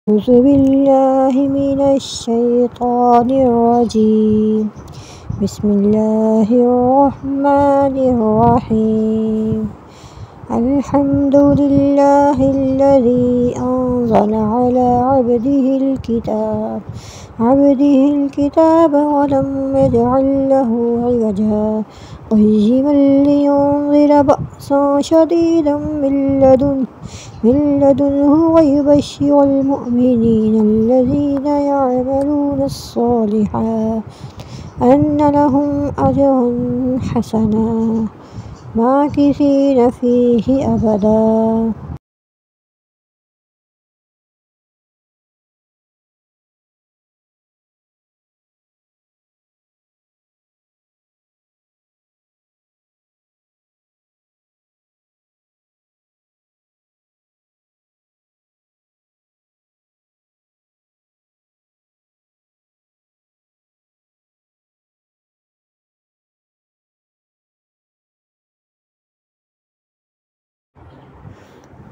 أعوذ بالله من الشيطان الرجيم. بسم الله الرحمن الرحيم. الحمد لله الذي أنزل على عبده الكتاب ولم يجعل له عوجا قيما لينذر بأسا شديدا من لدنه ويبشر المؤمنين الذين يعملون الصالحات أن لهم أجرا حسنا ماكثين فيه أبدا.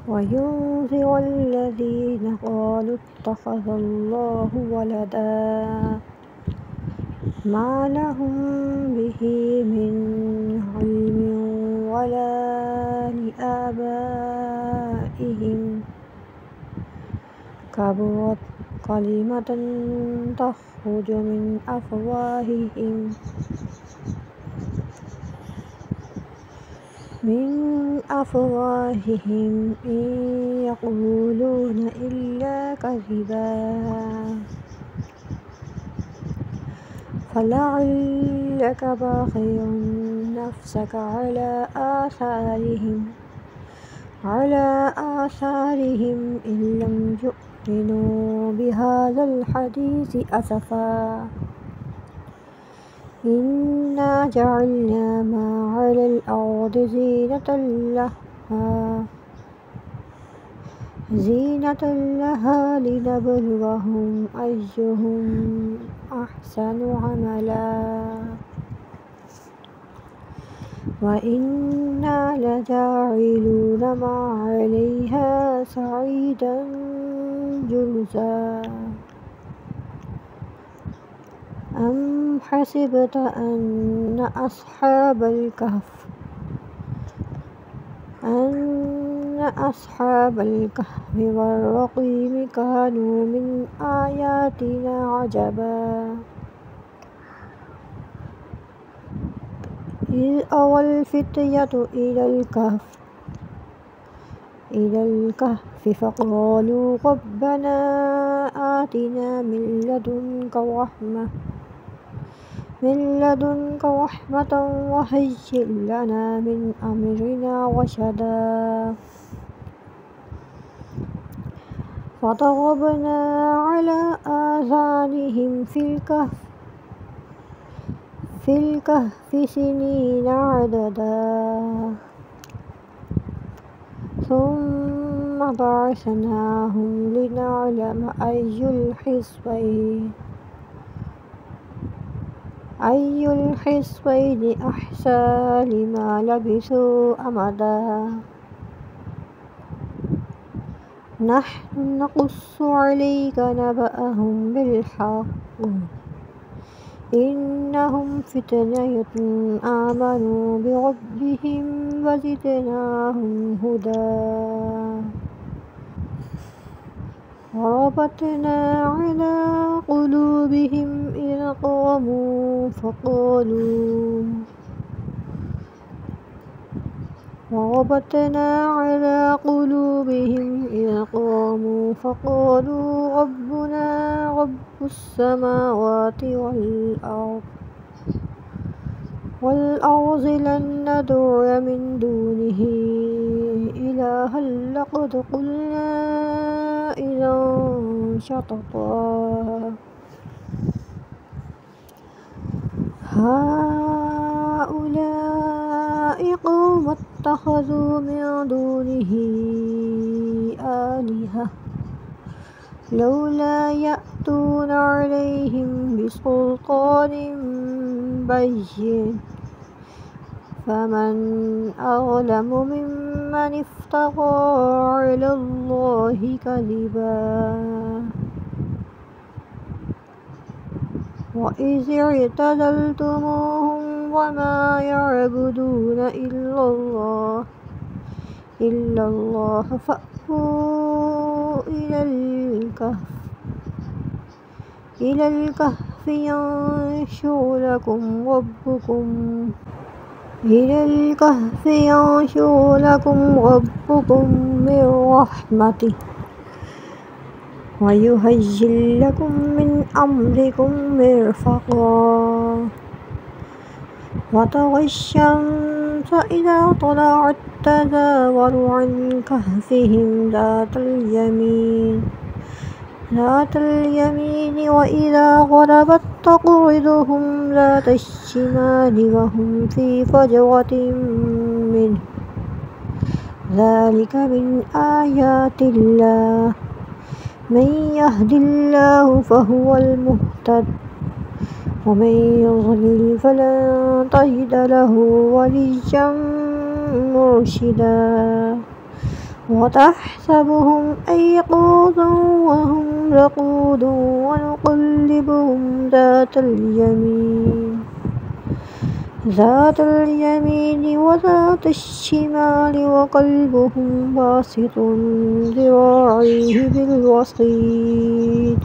وينذر الذين قالوا اتخذ الله ولدا ما لهم به من علم ولا لآبائهم كبرت كلمة تخرج من أفواههم إن يقولون إلا كذبا فلعلك باخع نفسك على آثارهم إن لم يؤمنوا بهذا الحديث أسفا. إنا جعلنا ما على الأرض زينة لها لنبلوهم أيهم أحسن عملا وإنا لجاعلون ما عليها صعيدا جرزا. أم حسبت أن أصحاب الكهف والرقيم كانوا من آياتنا عجبا إذ أوى الفتية إلى الكهف فقالوا ربنا آتنا من لدنك رحمة وهيئ لنا من أمرنا رشدا. فضربنا على آذانهم في الكهف سنين عددا ثم بعثناهم لنعلم أي الحزبين أحصى لما لبثوا أمدا. نحن نقص عليك نبأهم بالحق إنهم فتية آمنوا بربهم وزدناهم هدى. وربطنا على قلوبهم إذ قاموا فقالوا ربنا رب السماوات والأرض لن ندعو من دونه إلها لقد قلنا إذا شططا. هؤلاء قوم اتخذوا من دونه آلهة لولا يأتون عليهم بسلطان بين فمن أظلم ممن افترى على الله كذبا وإذ اعتزلتموهم وما يعبدون إلا الله فأووا إلى الكهف ينشر لكم ربكم من رحمته ويهيئ لكم من أمركم مرفقا وترى الشمس إذا طلعت تزاور عن كهفهم ذات اليمين وإذا غربت تقرضهم ذات الشمال وهم في فجوة منه ذلك من آيات الله من يهد الله فهو المهتد ومن يضلل فلن تجد له وليا مرشدا وتحسبهم أيقاظا وهم رقود ونقلبهم ذات اليمين وذات الشمال وقلبهم باسط ذراعيه بالوسيط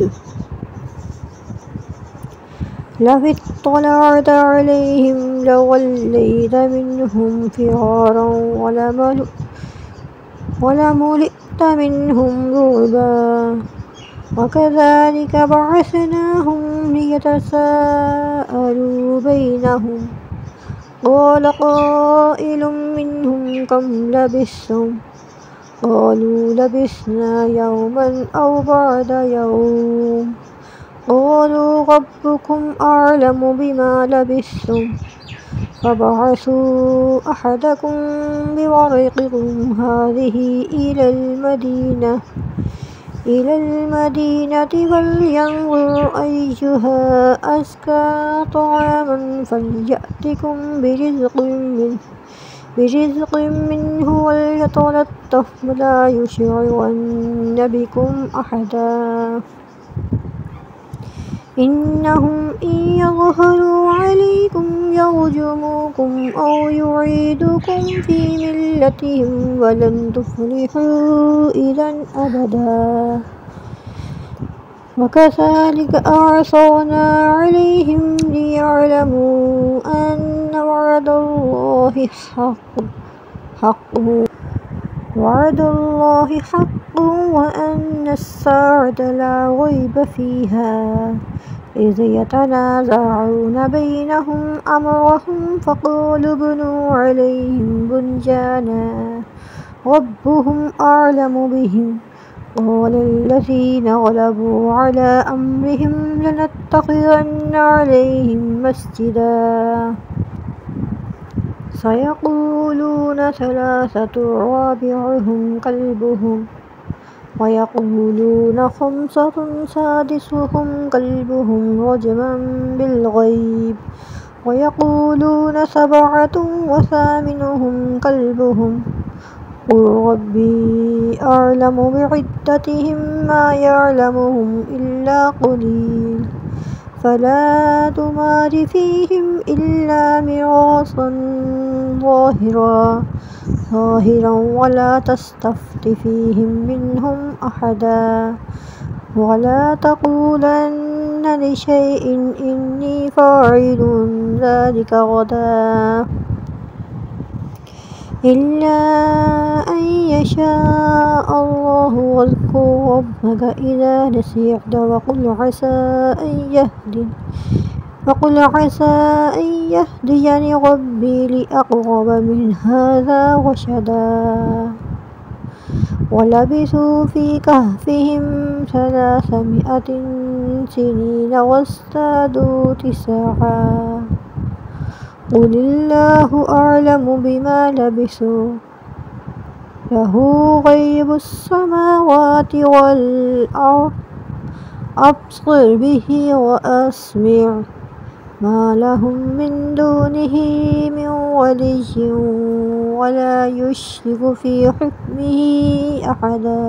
لو اطلعت عليهم لوليت منهم فرارا ولملئت منهم رعبا وكذلك بعثناهم ليتساءلوا بينهم قال قائل منهم كم لبثتم قالوا لبثنا يوما أو بعد يوم قالوا ربكم أعلم بما لبثتم فابعثوا أحدكم بورقكم هذه إلى المدينة فلينظر أيها أزكى طعاما فليأتكم برزق منه وليتلطف ولا يشعرن بكم أحدا إنهم إن يظهروا عليكم يرجموكم أو يعيدوكم في ملتهم ولن تفلحوا إذا أبدا وكذلك أعثرنا عليهم ليعلموا أن وعد الله حق وأن الساعة لا ريب فيها إذ يتنازعون بينهم أمرهم فقالوا ابنوا عليهم بنيانا ربهم أعلم بهم قال الذين غلبوا على أمرهم لنتخذن عليهم مسجدا سيقولون ثلاثة رابعهم كلبهم ويقولون خمسة سادسهم كلبهم رجما بالغيب ويقولون سبعة وثامنهم كلبهم قل ربي أعلم بعدتهم ما يعلمهم إلا قليل فلا تمار فيهم إلا مراصا ظاهرا ولا تستفت فيهم منهم أحدا ولا تقولن لشيء إني فاعل ذلك غدا إلا أن يشاء الله واذكر ربك إذا نسيت وقل عسى أن يهديني ربي لأقرب من هذا رشدا ولبثوا في كهفهم 300 سنين وازدادوا 9 قل الله أعلم بما لبثوا له غيب السماوات والأرض أبصر به وأسمع ما لهم من دونه من ولي ولا يشرك في حكمه أحدا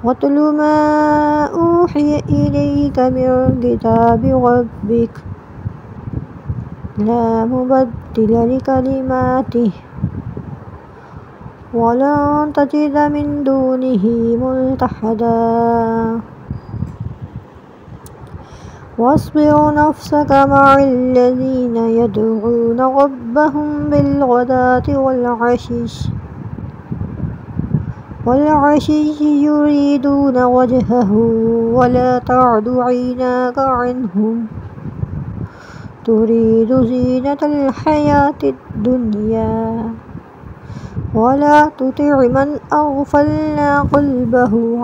واتل ما أوحي إليك من كتاب ربك لا مبدل لكلماته ولن تجد من دونه ملتحدا واصبر نفسك مع الذين يدعون ربهم بالغداة والعشي يريدون وجهه ولا تعد عيناك عنهم تريد زينة الحياة الدنيا ولا تطع من أغفلنا قلبه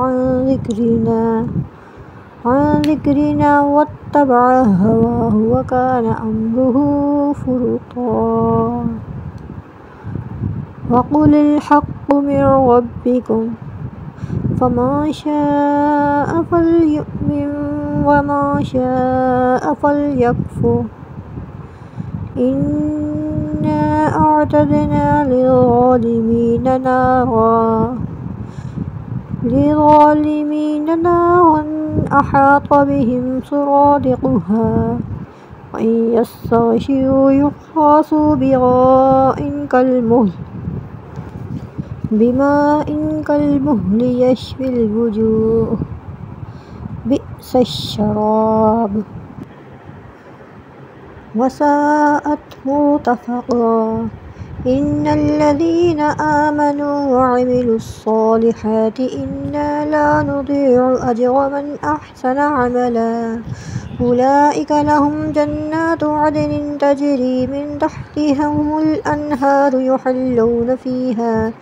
عن ذكرنا واتبع هواه وكان أمره فرطا وقل الحق من ربكم فمن شاء فليؤمن ومن شاء فليكفر إنا أعتدنا للظالمين نارا أحاط بهم سرادقها وإن يستغشوا يغاثوا بماء كالمهل يشوي الوجوه بئس الشراب وساءت مرتفقا إن الذين آمنوا وعملوا الصالحات إنا لا نضيع أجر من أحسن عملا أولئك لهم جنات عدن تجري من تحتهم الأنهار يحلون فيها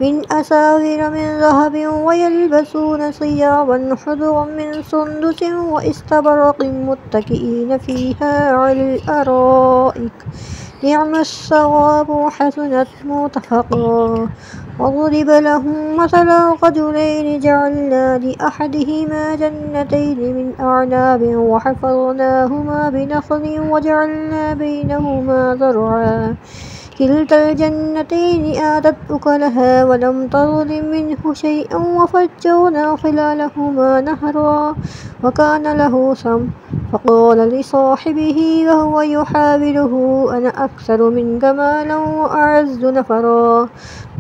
من أساور من ذهب ويلبسون ثيابا خضرا من سندس واستبرق متكئين فيها على الأرائك نعم الثواب وحسنت مرتفقا واضرب لهم مثلا رجلين جعلنا لأحدهما جنتين من أعناب وحفظناهما بنخل وجعلنا بينهما زرعا كلتا الجنتين آتت أكلها ولم تظلم منه شيئا وفجرنا خلالهما نهرا وكان له ثمر فقال لصاحبه وهو يحاوره أنا أكثر منك مالا وأعز نفرا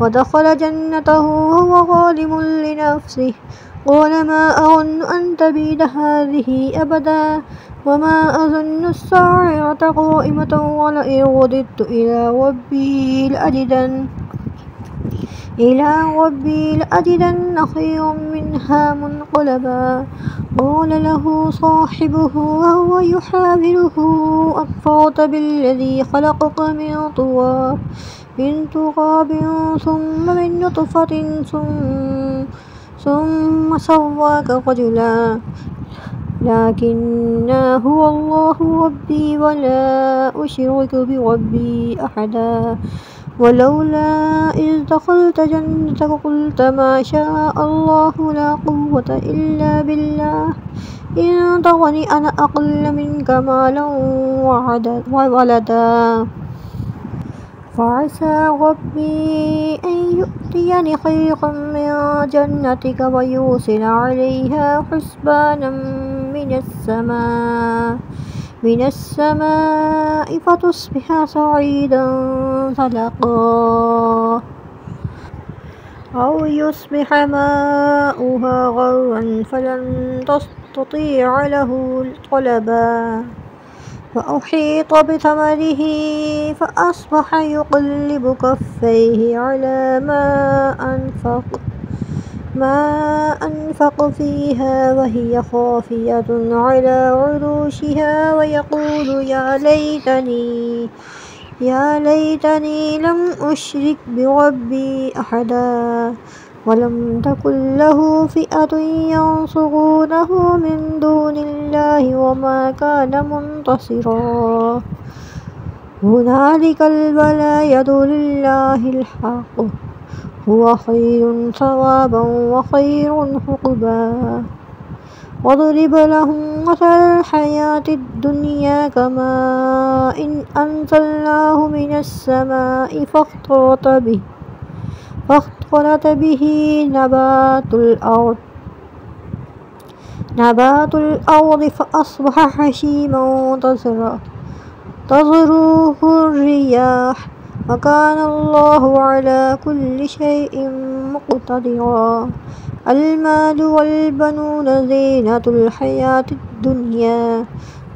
ودخل جنته وهو ظالم لنفسه قال ما أظن أن تبيد هذه أبدا وما أظن الساعة قائمة ولئن رددت إلى ربي لأجدن خيرا منها منقلبا قال له صاحبه وهو يحاوره أكفرت بالذي خلقك من تراب ثم من نطفة ثم سواك رجلا لكن هو الله ربي ولا أشرك بربي أحدا ولولا إذ دخلت جنتك قلت ما شاء الله لا قوة إلا بالله إن ترني أنا أقل منك مالا وولدا فعسى ربي أن يؤتيني خيرا من جنتك ويرسل عليها حسبانا من السماء فتصبح صعيدا زلقا أو يصبح ماؤها غورا فلن تستطيع له طلبا وأحيط بثمره فأصبح يقلب كفيه على ما أنفق فيها وهي خافية على عروشها ويقول يا ليتني لم أشرك بربي أحدا ولم تكن له فئة ينصرونه من دون الله وما كان منتصرا هنالك الولاية لله الحق هو خير ثوابا وخير عقبا واضرب لهم مثل الحياة الدنيا كماء إن أنزلناه من السماء فاختلط به نبات الأرض فأصبح هشيما تذروه الرياح وكان الله على كل شيء مقتدرا. المال والبنون زينة الحياة الدنيا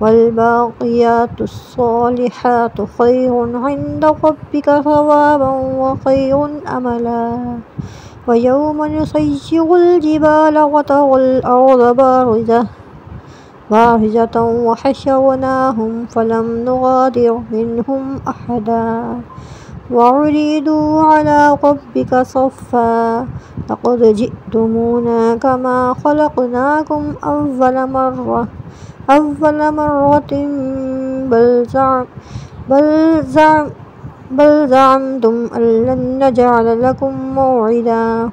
والباقيات الصالحات خير عند ربك ثوابا وخير أملا. ويوم نسير الجبال وترى الأرض بارزة وحشرناهم فلم نغادر منهم أحدا وعرضوا على ربك صفا لقد جئتمونا كما خلقناكم أول مرة بل زعمتم أن لن نجعل لكم موعدا.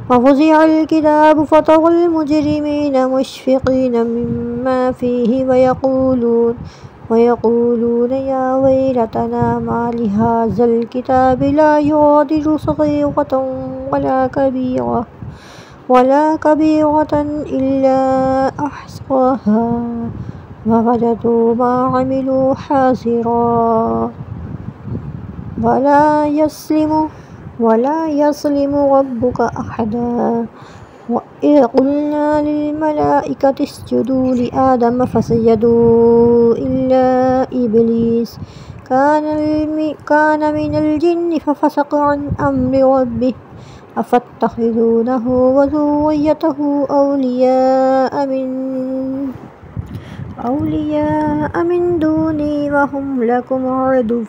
ووضع الكتاب فترى المجرمين مشفقين مما فيه ويقولون يا ويلتنا ما لهذا الكتاب لا يغادر صغيرة ولا كبيرة إلا أحصاها ووجدوا ما عملوا حاضرا ولا يظلم ربك أحدا. وإذ قلنا للملائكة اسجدوا لآدم فسجدوا إلا إبليس كان من الجن ففسق عن أمر ربه أفاتخذونه وذريته أولياء من دوني وهم لكم عدو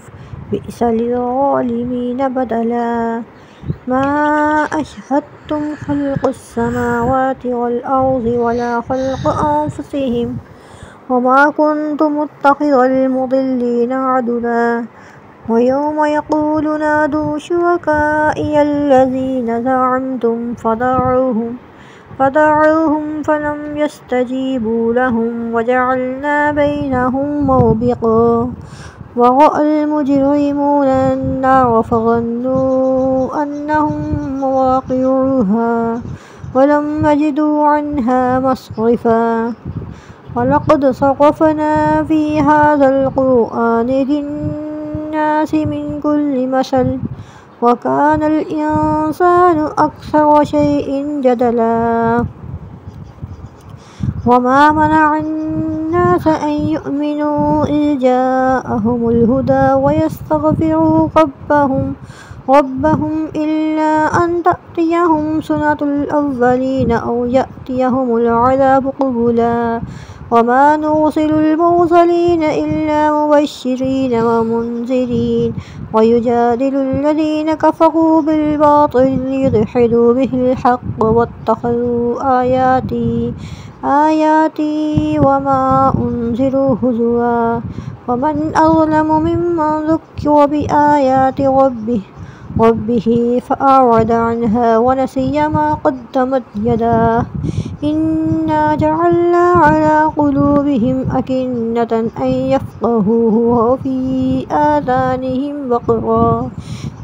بئس للظالمين بدلا. ما أشهدتم خلق السماوات والأرض ولا خلق أنفسهم وما كنت متخذ المضلين عضدا. ويوم يقول نادوا شركائي الذين زعمتم فدعوهم فلم يستجيبوا لهم وجعلنا بينهم موبقا. ورأى المجرمون النار فظنوا أنهم مواقعوها ولم يجدوا عنها مصرفا. ولقد صرفنا في هذا القرآن للناس من كل مثل وكان الإنسان أكثر شيء جدلا. وما منع الناس أن يؤمنوا إذ جاءهم الهدى ويستغفروا ربهم إلا أن تأتيهم سنة الأولين أو يأتيهم العذاب قبلا. وما نرسل المرسلين إلا مبشرين ومنذرين ويجادل الذين كفروا بالباطل ليدحضوا به الحق واتخذوا آياتي وما أنذروا هزوا. ومن أظلم ممن ذكر بآيات ربه فأعرض عنها ونسي ما قدمت يداه إنا جعلنا على قلوبهم أكنة أن يفقهوه وفي آذانهم وقرا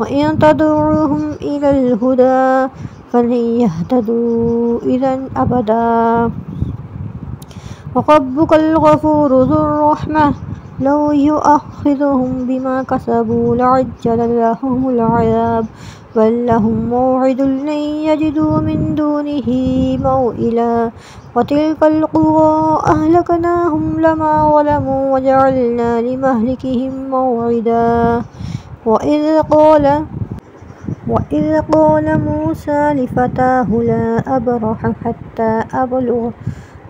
وإن تدعوهم إلى الهدى فلن يهتدوا إذا أبدا. وربك الغفور ذو الرحمة لو يؤاخذهم بما كسبوا لعجل لهم العذاب بل لهم موعد لن يجدوا من دونه موئلا. وتلك القرى أهلكناهم لما ظلموا وجعلنا لمهلكهم موعدا. وإذ قال موسى لفتاه لا أبرح حتى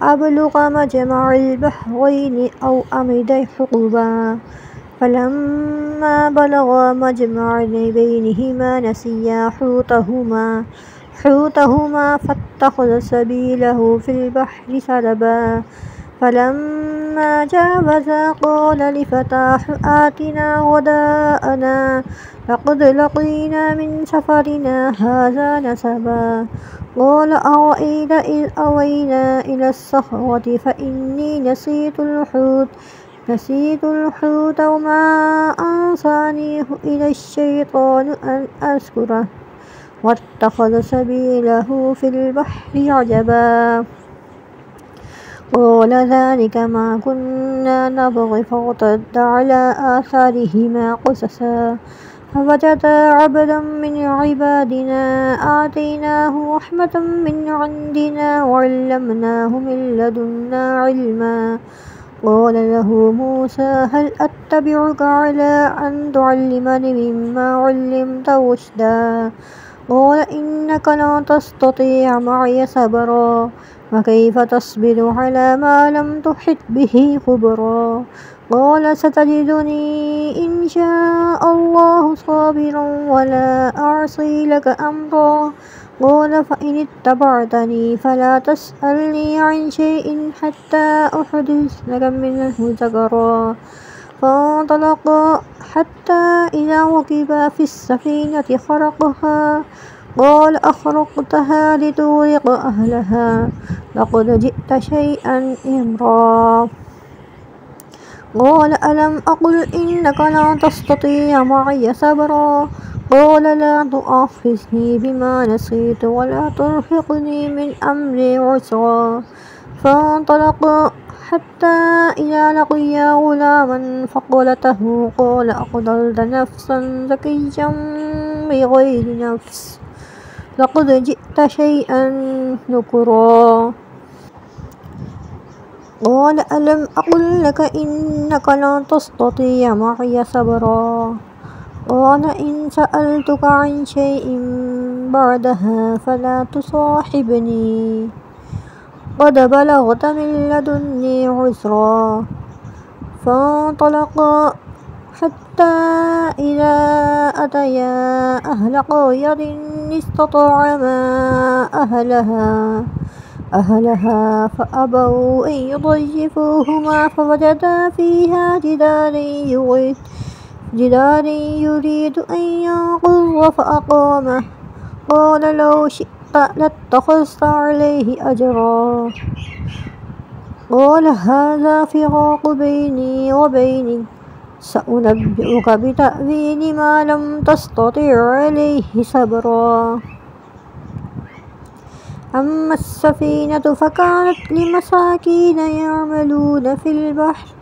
أبلغ مجمع البحرين أو أمضي حقبا فلما بلغا مجمع بينهما نسيا حوتهما فاتخذ سبيله في البحر سربا فلما فلما جاوزا قال لفتاه آتنا غداءنا لقد لقينا من سفرنا هذا نسبا قال أرأيت إذ أوينا إلى الصخرة فإني نسيت الحوت وما أنسانيه إلى الشيطان أن أذكره واتخذ سبيله في البحر عجبا قال ذلك ما كنا نبغي فارتد على آثارهما قصصا فوجدا عبدا من عبادنا آتيناه رحمة من عندنا وعلمناه من لدنا علما قال له موسى هل أتبعك على أن تعلمني مما علمت رشدا قال إنك لا تستطيع معي صبرا وكيف تصبر على ما لم تحط به خبرا قال ستجدني إن شاء الله صابرا ولا أعصي لك أمرا قال فإن اتبعتني فلا تسألني عن شيء حتى أحدث لك منه ذكرا فانطلقا حتى إذا ركبا في السفينة خرقها قال أخرقتها لتغرق أهلها لقد جئت شيئا إمرا قال ألم أقل إنك لا تستطيع معي صبرا قال لا تؤاخذني بما نسيت ولا ترهقني من أمري عسرا فانطلقا حتى إذا لقيا غلاما فقتله قال أقتلت نفسا زكيا بغير نفس لقد جئت شيئا نكرا قال ألم أقل لك إنك لا تستطيع معي صبرا قال إن سألتك عن شيء بعدها فلا تصاحبني قد بلغت من لدني عذرا فانطلقا حتى إذا أتيا أهل قرية استطعما أهلها فأبوا أن يضيفوهما فوجدا فيها جدارا يريد أن ينقض فأقامه قال لو شئت لاتخذت عليه أجرا قال هذا فراق بيني وبينك سأنبئك بتأويل ما لم تستطع عليه صبرا أما السفينة فكانت لمساكين يعملون في البحر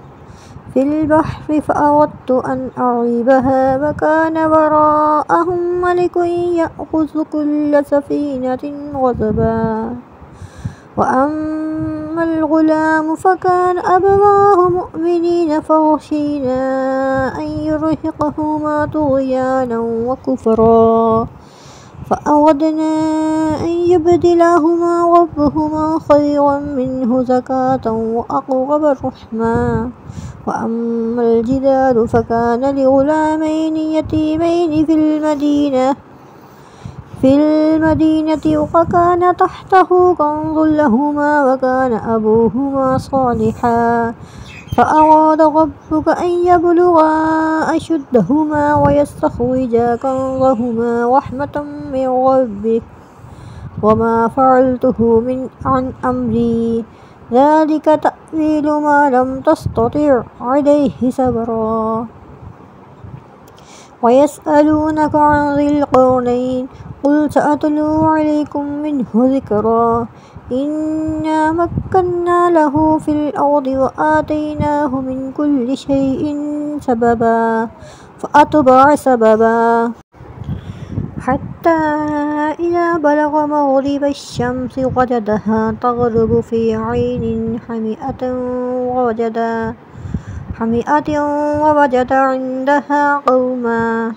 فأردت أن أعيبها وكان وراءهم ملك يأخذ كل سفينة غصبا وأما الغلام فكان أبواه مؤمنين فخشينا أن يرهقهما طغيانا وكفرا فأردنا أن يبدلهما ربهما خيرا منه زكاة وأقرب رحما وأما الجدار فكان لغلامين يتيمين في المدينة وكان تحته كنز لهما وكان أبوهما صالحا فأراد ربك أن يبلغا أشدهما ويستخرجا كنزهما رحمة من ربك وما فعلته عن أمري ذلك تأويل ما لم تستطع عليه صبرا ويسألونك عن ذي القرنين قل سأتلو عليكم منه ذكرا إنا مكنا له في الأرض وآتيناه من كل شيء سببا فأتبع سببا حتى إذا بلغ مغرب الشمس وجدها تغرب في عين حمئة ووجد عندها قوما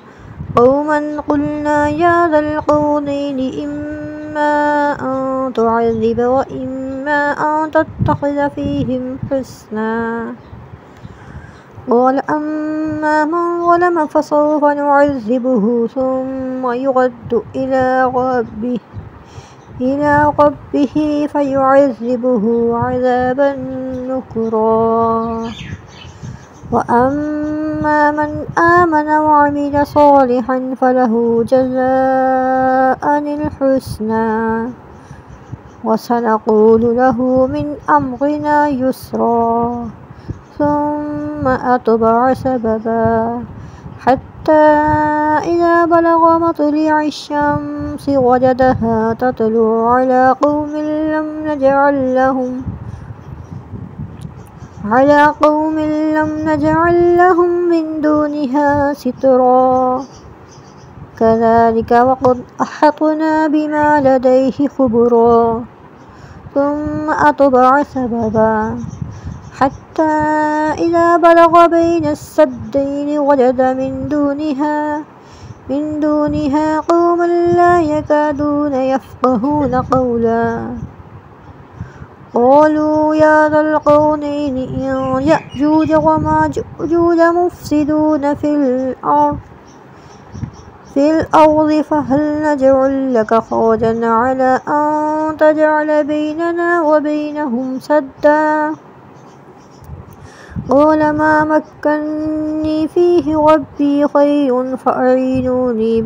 قلنا يا ذا القرنين إما أن تعذب وإما أن تتخذ فيهم حسنا قال أما من ظلم فسوف نعذبه ثم إلى ربه فيعذبه عذابا نكرا. وأما من آمن وعمل صالحا فله جزاء الحسنى وسنقول له من أمرنا يسرا. ثم أتبع سببا حتى إذا بلغ مطلع الشمس وجدها تطلع على قوم لم نجعل لهم من دونها سترا. كذلك وقد أحطنا بما لديه خبرا. ثم أتبع سببا حتى إذا بلغ بين السدين وجد من دونها قوما لا يكادون يفقهون قولا. قالوا يا ذا القرنين إن يأجوج وماجوج مفسدون في الأرض فهل نجعل لك خرجا على أن تجعل بيننا وبينهم سدا. قال ما مكني فيه ربي خير فأعينوني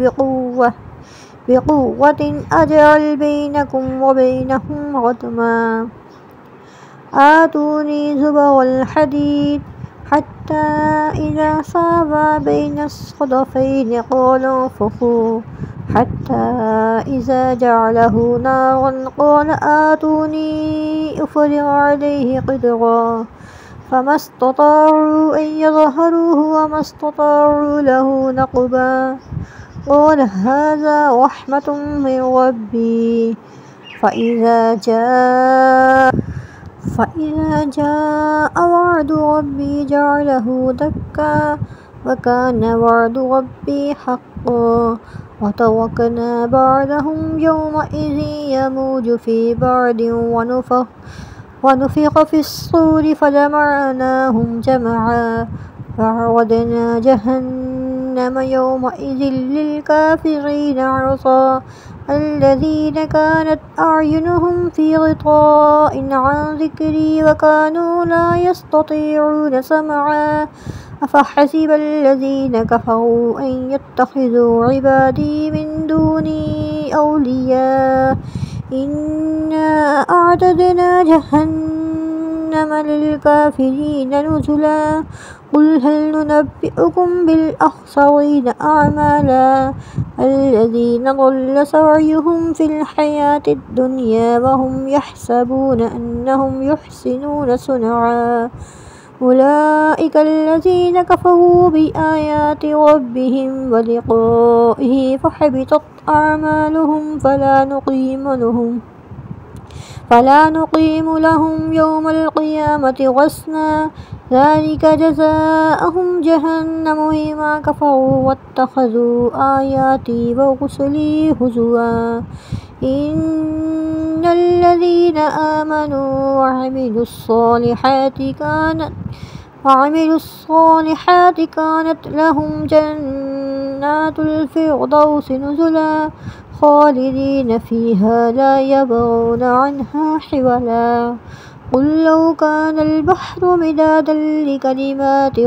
بقوة أجعل بينكم وبينهم ردما. آتوني زبر الحديد حتى إذا ساوى بين الصدفين قال انفخوا حتى إذا جعله نارا قال آتوني أفرغ عليه قدرا. فما استطاعوا أن يظهروه وما استطاعوا له نقبا. قال هذا رحمة من ربي فإذا جاء وعد ربي جعله دكا وكان وعد ربي حقا. وتركنا بعدهم يومئذ يموج في بعد ونفخ في الصور فجمعناهم جمعا. فعرضنا جهنم يومئذ للكافرين عرضا. الذين كانت أعينهم في غطاء عن ذكري وكانوا لا يستطيعون سمعا. أفحسب الذين كفروا أن يتخذوا عبادي من دوني أولياء إنا أعتدنا جهنم للكافرين نزلا. قل هل ننبئكم بالأخسرين أعمالا الذين ضل سعيهم في الحياة الدنيا وهم يحسبون أنهم يحسنون صنعا. أولئك الذين كفروا بآيات ربهم ولقائه فحبطت أعمالهم فلا نقيم لهم يوم القيامة وزنا. ذلك جزاءهم جهنم بما كفروا واتخذوا آياتي ورسلي هزوا. إن الذين آمنوا وعملوا الصالحات كانت لهم جنات الفردوس نزلا خالدين فيها لا يبغون عنها حولا. قل لو كان البحر مدادا لكلمات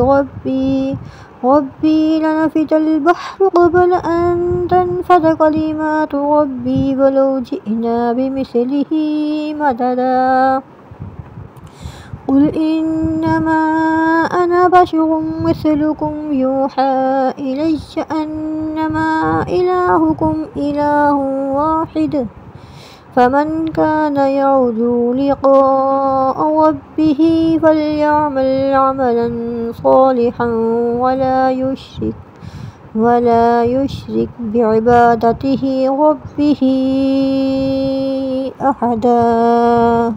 ربي لنفد البحر قبل أن تنفد كلمات ربي ولو جئنا بمثله مددا. قل إنما أنا بشر مثلكم يوحى إلي أنما إلهكم إله واحد. فمن كان يرجو لقاء ربه فليعمل عملا صالحا ولا يشرك بعبادته ربه أحدا.